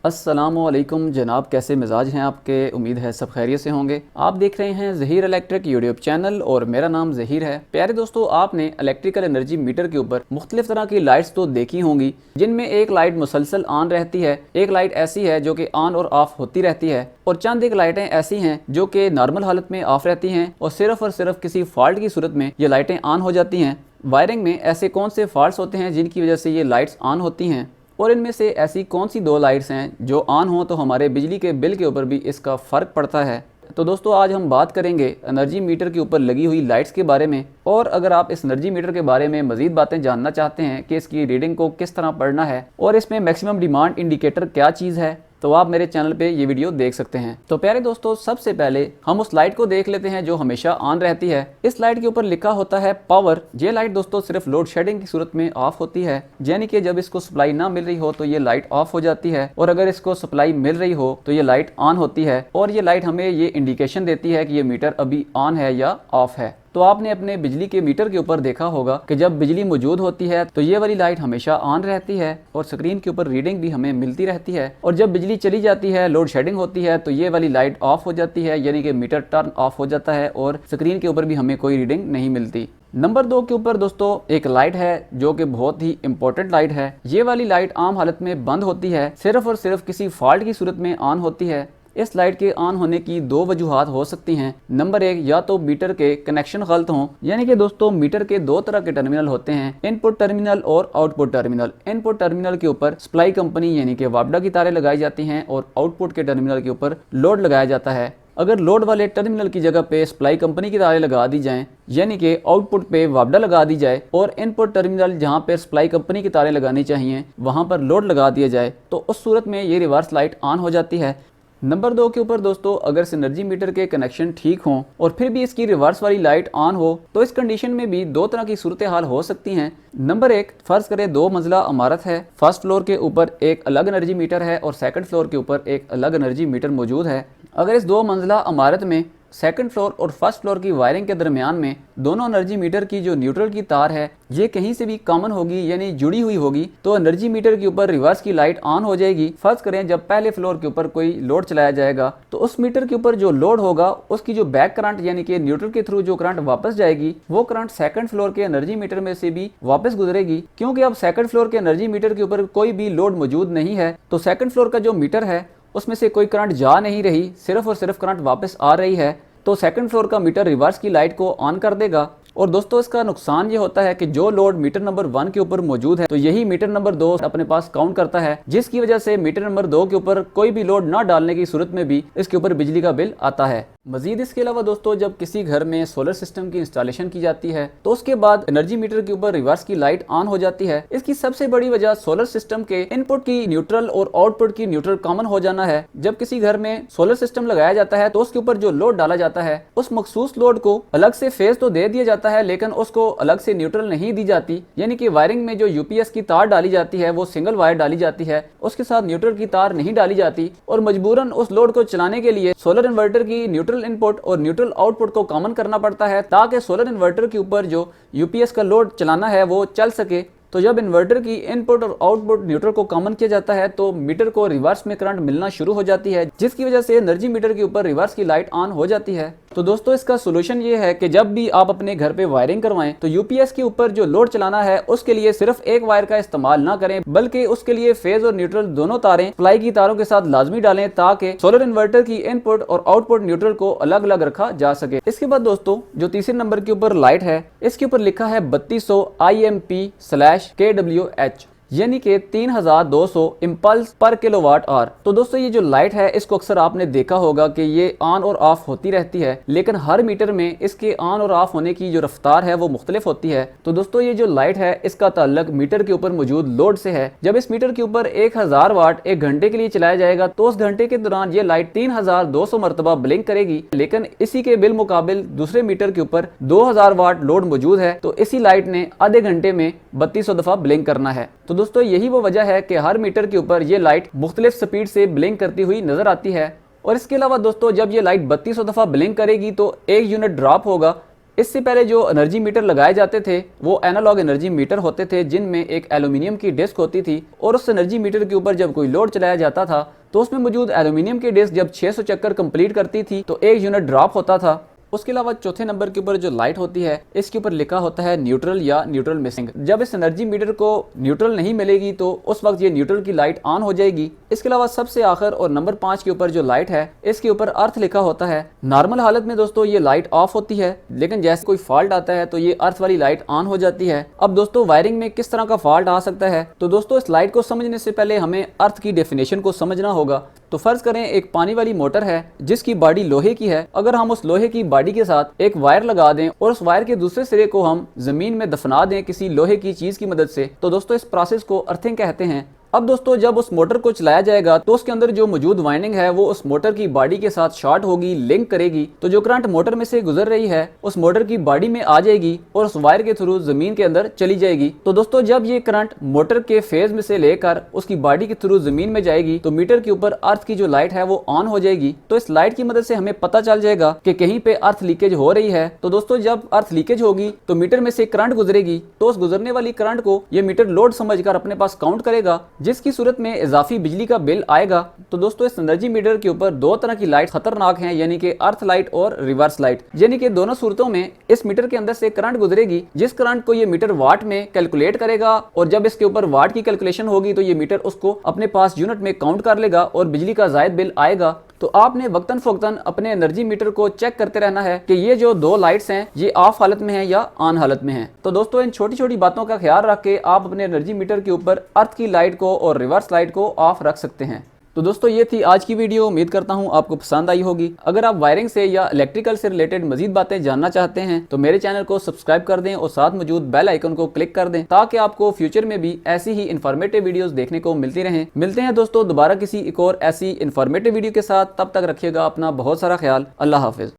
अस्सलामुअलैकुम जनाब, कैसे मिजाज हैं आपके। उम्मीद है सब खैरियत से होंगे। आप देख रहे हैं ज़हीर इलेक्ट्रिक यूट्यूब चैनल और मेरा नाम ज़हीर है। प्यारे दोस्तों, आपने इलेक्ट्रिकल एनर्जी मीटर के ऊपर मुख्तलिफ तरह की लाइट्स तो देखी होंगी, जिनमें एक लाइट मुसलसल ऑन रहती है, एक लाइट ऐसी है जो कि ऑन और ऑफ होती रहती है, और चंद एक लाइटें ऐसी हैं जो कि नॉर्मल हालत में ऑफ रहती हैं और सिर्फ किसी फॉल्ट की सूरत में ये लाइटें ऑन हो जाती हैं। वायरिंग में ऐसे कौन से फॉल्ट्स होते हैं जिनकी वजह से ये लाइट्स ऑन होती हैं, और इनमें से ऐसी कौन सी दो लाइट्स हैं जो ऑन हो तो हमारे बिजली के बिल के ऊपर भी इसका फ़र्क पड़ता है। तो दोस्तों, आज हम बात करेंगे एनर्जी मीटर के ऊपर लगी हुई लाइट्स के बारे में। और अगर आप इस एनर्जी मीटर के बारे में मज़ीद बातें जानना चाहते हैं कि इसकी रीडिंग को किस तरह पढ़ना है और इसमें मैक्सिमम डिमांड इंडिकेटर क्या चीज़ है, तो आप मेरे चैनल पे ये वीडियो देख सकते हैं। तो प्यारे दोस्तों, सबसे पहले हम उस लाइट को देख लेते हैं जो हमेशा ऑन रहती है। इस लाइट के ऊपर लिखा होता है पावर। ये लाइट दोस्तों सिर्फ लोड शेडिंग की सूरत में ऑफ होती है, यानी कि जब इसको सप्लाई ना मिल रही हो तो ये लाइट ऑफ हो जाती है, और अगर इसको सप्लाई मिल रही हो तो ये लाइट ऑन होती है। और ये लाइट हमें ये इंडिकेशन देती है कि ये मीटर अभी ऑन है या ऑफ है। तो आपने अपने बिजली के मीटर के ऊपर देखा होगा कि जब बिजली मौजूद होती है तो ये वाली लाइट हमेशा ऑन रहती है और स्क्रीन के ऊपर रीडिंग भी हमें मिलती रहती है, और जब बिजली चली जाती है, लोड शेडिंग होती है, तो ये वाली लाइट ऑफ हो जाती है, यानी कि मीटर टर्न ऑफ हो जाता है और स्क्रीन के ऊपर भी हमें कोई रीडिंग नहीं मिलती। नंबर 2 के ऊपर दोस्तों एक लाइट है जो कि बहुत ही इंपॉर्टेंट लाइट है। ये वाली लाइट आम हालत में बंद होती है, सिर्फ और सिर्फ किसी फॉल्ट की सूरत में ऑन होती है। इस लाइट के ऑन होने की दो वजूहात हो सकती हैं। नंबर 1, या तो मीटर के कनेक्शन गलत हों, यानी कि दोस्तों मीटर के दो तरह के टर्मिनल होते हैं, इनपुट टर्मिनल और आउटपुट टर्मिनल। इनपुट टर्मिनल के ऊपर सप्लाई कंपनी यानी कि वापडा की तारें लगाई जाती हैं और आउटपुट के टर्मिनल के ऊपर लोड लगाया जाता है। अगर लोड वाले टर्मिनल की जगह पे सप्लाई कंपनी की तारें लगा दी जाएं, यानी कि आउटपुट पे वापडा लगा दी जाए, और इनपुट टर्मिनल जहां पे सप्लाई कंपनी की तारें लगानी चाहिए वहां पर लोड लगा दिया जाए, तो उस सूरत में ये रिवर्स लाइट ऑन हो जाती है। नंबर 2 के ऊपर दोस्तों, अगर एनर्जी मीटर के कनेक्शन ठीक हों और फिर भी इसकी रिवर्स वाली लाइट ऑन हो, तो इस कंडीशन में भी दो तरह की सूरत हाल हो सकती हैं। नंबर 1, फर्ज करें 2 मंजिला इमारत है, फर्स्ट फ्लोर के ऊपर एक अलग एनर्जी मीटर है और सेकंड फ्लोर के ऊपर एक अलग एनर्जी मीटर मौजूद है। अगर इस 2 मंजिला इमारत में सेकंड फ्लोर और फर्स्ट फ्लोर की वायरिंग के दरमियान में दोनों एनर्जी मीटर की जो न्यूट्रल की तार है ये कहीं से भी कॉमन होगी, यानी जुड़ी हुई होगी, तो एनर्जी मीटर के ऊपर रिवर्स की लाइट ऑन हो जाएगी। फर्ज करें जब पहले फ्लोर के ऊपर कोई लोड चलाया जाएगा तो उस मीटर के ऊपर जो लोड होगा उसकी जो बैक करंट यानी कि न्यूट्रल के थ्रू जो करंट वापस जाएगी वो करंट सेकंड फ्लोर के एनर्जी मीटर में से भी वापस गुजरेगी। क्योंकि अब सेकंड फ्लोर के एनर्जी मीटर के ऊपर कोई भी लोड मौजूद नहीं है, तो सेकंड फ्लोर का जो मीटर है उसमें से कोई करंट जा नहीं रही, सिर्फ और सिर्फ करंट वापस आ रही है, तो सेकंड फ्लोर का मीटर रिवर्स की लाइट को ऑन कर देगा। और दोस्तों, इसका नुकसान ये होता है कि जो लोड मीटर नंबर 1 के ऊपर मौजूद है तो यही मीटर नंबर 2 अपने पास काउंट करता है, जिसकी वजह से मीटर नंबर 2 के ऊपर कोई भी लोड ना डालने की सूरत में भी इसके ऊपर बिजली का बिल आता है। मजीद इसके अलावा दोस्तों, जब किसी घर में सोलर सिस्टम की इंस्टॉलेशन की जाती है तो उसके बाद एनर्जी मीटर के ऊपर रिवर्स की लाइट ऑन हो जाती है। इसकी सबसे बड़ी वजह सोलर सिस्टम के इनपुट की न्यूट्रल और आउटपुट की न्यूट्रल कॉमन हो जाना है। जब किसी घर में सोलर सिस्टम लगाया जाता है तो उसके ऊपर जो लोड डाला जाता है उस मखसूस लोड को अलग से फेज तो दे दिया जाता है, लेकिन उसको अलग से न्यूट्रल नहीं दी जाती, यानी कि वायरिंग में जो यूपीएस की तार डाली जाती है वो सिंगल वायर डाली जाती है, उसके साथ न्यूट्रल की तार नहीं डाली जाती, और मजबूरन उस लोड को चलाने के लिए सोलर इन्वर्टर की न्यूट्रल इनपुट और न्यूट्रल आउटपुट को कॉमन करना पड़ता है ताकि सोलर इन्वर्टर के ऊपर जो यूपीएस का लोड चलाना है वो चल सके। तो जब इन्वर्टर की इनपुट और आउटपुट न्यूट्रल को कॉमन किया जाता है तो मीटर को रिवर्स में करंट मिलना शुरू हो जाती है, जिसकी वजह से एनर्जी मीटर के ऊपर रिवर्स की लाइट ऑन हो जाती है। तो दोस्तों, इसका सोल्यूशन ये है कि जब भी आप अपने घर पे वायरिंग करवाएं तो यूपीएस के ऊपर जो लोड चलाना है उसके लिए सिर्फ एक वायर का इस्तेमाल ना करें, बल्कि उसके लिए फेज और न्यूट्रल दोनों तारें सप्लाई की तारों के साथ लाजमी डालें ताकि सोलर इन्वर्टर की इनपुट और आउटपुट न्यूट्रल को अलग अलग रखा जा सके। इसके बाद दोस्तों, जो तीसरे नंबर के ऊपर लाइट है इसके ऊपर लिखा है 3200 IMP/kWh, यानी कि 3200 इम्पल्स पर किलोवाट आवर। तो दोस्तों, ये जो लाइट है इसको अक्सर आपने देखा होगा कि ये ऑन और ऑफ होती रहती है, लेकिन हर मीटर में इसके ऑन और ऑफ होने की जो रफ्तार है वो मुख्तलिफ होती है। तो दोस्तों, ये जो लाइट है इसका ताल्लुक मीटर के ऊपर मौजूद लोड से है। जब इस मीटर के ऊपर 1000 वाट एक घंटे के लिए चलाया जाएगा तो उस घंटे के दौरान ये लाइट 3200 मरतबा ब्लिंक करेगी, लेकिन इसी के बिल मुकाबिल दूसरे मीटर के ऊपर 2000 वाट लोड मौजूद है, तो इसी लाइट ने आधे घंटे में 3200 दफा ब्लिंक करना है। तो दोस्तों, यही वो वजह है कि हर मीटर के ऊपर ये लाइट मुख्तलिफ स्पीड से ब्लिंक करती हुई नजर आती है। और इसके अलावा दोस्तों, जब ये लाइट 3200 दफा ब्लिंक करेगी तो 1 यूनिट ड्रॉप होगा, इससे पहले जो एनर्जी मीटर लगाए जाते थे वो एनालॉग एनर्जी मीटर होते थे, जिनमें एक एल्यूमिनियम की डिस्क होती थी और उस एनर्जी मीटर के ऊपर जब कोई लोड चलाया जाता था तो उसमें मौजूद एल्यूमिनियम की डिस्क जब 600 चक्कर कंप्लीट करती थी तो 1 यूनिट ड्रॉप होता था। उसके अलावा चौथे नंबर के ऊपर जो लाइट होती है इसके ऊपर लिखा होता है न्यूट्रल या न्यूट्रल मिसिंग। जब इस एनर्जी मीटर को न्यूट्रल नहीं मिलेगी तो उस वक्त ये न्यूट्रल की लाइट ऑन हो जाएगी। इसके अलावा सबसे आखिर और नंबर 5 के ऊपर जो लाइट है इसके ऊपर अर्थ लिखा होता है। नॉर्मल हालत में दोस्तों ये लाइट ऑफ होती है, लेकिन जैसे कोई फॉल्ट आता है तो ये अर्थ वाली लाइट ऑन हो जाती है। अब दोस्तों वायरिंग में किस तरह का फॉल्ट आ सकता है, तो दोस्तों इस लाइट को समझने से पहले हमें अर्थ की डेफिनेशन को समझना होगा। तो फर्ज करें एक पानी वाली मोटर है जिसकी बॉडी लोहे की है। अगर हम उस लोहे की बॉडी के साथ एक वायर लगा दें और उस वायर के दूसरे सिरे को हम जमीन में दफना दें किसी लोहे की चीज की मदद से, तो दोस्तों इस प्रोसेस को अर्थिंग कहते हैं। अब दोस्तों जब उस मोटर को चलाया जाएगा तो उसके अंदर जो मौजूद वाइंडिंग है वो उस मोटर की बॉडी के साथ शॉर्ट होगी, लिंक करेगी, तो जो करंट मोटर में से गुजर रही है उस मोटर की बॉडी में आ जाएगी और उस वायर के थ्रू जमीन के अंदर चली जाएगी। तो दोस्तों जब ये करंट मोटर के फेज में से लेकर उसकी बॉडी के थ्रू जमीन में जाएगी तो मीटर के ऊपर अर्थ की जो लाइट है वो ऑन हो जाएगी। तो इस लाइट की मदद से हमें पता चल जाएगा कि कहीं पे अर्थ लीकेज हो रही है। तो दोस्तों जब अर्थ लीकेज होगी तो मीटर में से करंट गुजरेगी, तो उस गुजरने वाली करंट को ये मीटर लोड समझकर अपने पास काउंट करेगा, जिसकी सूरत में इजाफी बिजली का बिल आएगा। तो दोस्तों इस एनर्जी मीटर के ऊपर दो तरह की लाइट खतरनाक हैं, यानी कि अर्थ लाइट और रिवर्स लाइट। यानी कि दोनों सूरतों में इस मीटर के अंदर से करंट गुजरेगी, जिस करंट को ये मीटर वाट में कैलकुलेट करेगा और जब इसके ऊपर वाट की कैलकुलेशन होगी तो ये मीटर उसको अपने पास यूनिट में काउंट कर लेगा और बिजली का जायद बिल आएगा। तो आपने वक्तन फवक्तन अपने एनर्जी मीटर को चेक करते रहना है कि ये जो दो लाइट्स हैं ये ऑफ हालत में हैं या ऑन हालत में हैं। तो दोस्तों इन छोटी छोटी बातों का ख्याल रख के आप अपने एनर्जी मीटर के ऊपर अर्थ की लाइट को और रिवर्स लाइट को ऑफ रख सकते हैं। तो दोस्तों ये थी आज की वीडियो, उम्मीद करता हूँ आपको पसंद आई होगी। अगर आप वायरिंग से या इलेक्ट्रिकल से रिलेटेड मजीद बातें जानना चाहते हैं तो मेरे चैनल को सब्सक्राइब कर दें और साथ मौजूद बेल आइकन को क्लिक कर दें ताकि आपको फ्यूचर में भी ऐसी ही इन्फॉर्मेटिव वीडियोस देखने को मिलती रहें। मिलते हैं दोस्तों दोबारा किसी एक और ऐसी इन्फॉर्मेटिव वीडियो के साथ, तब तक रखिएगा अपना बहुत सारा ख्याल। अल्लाह हाफिज।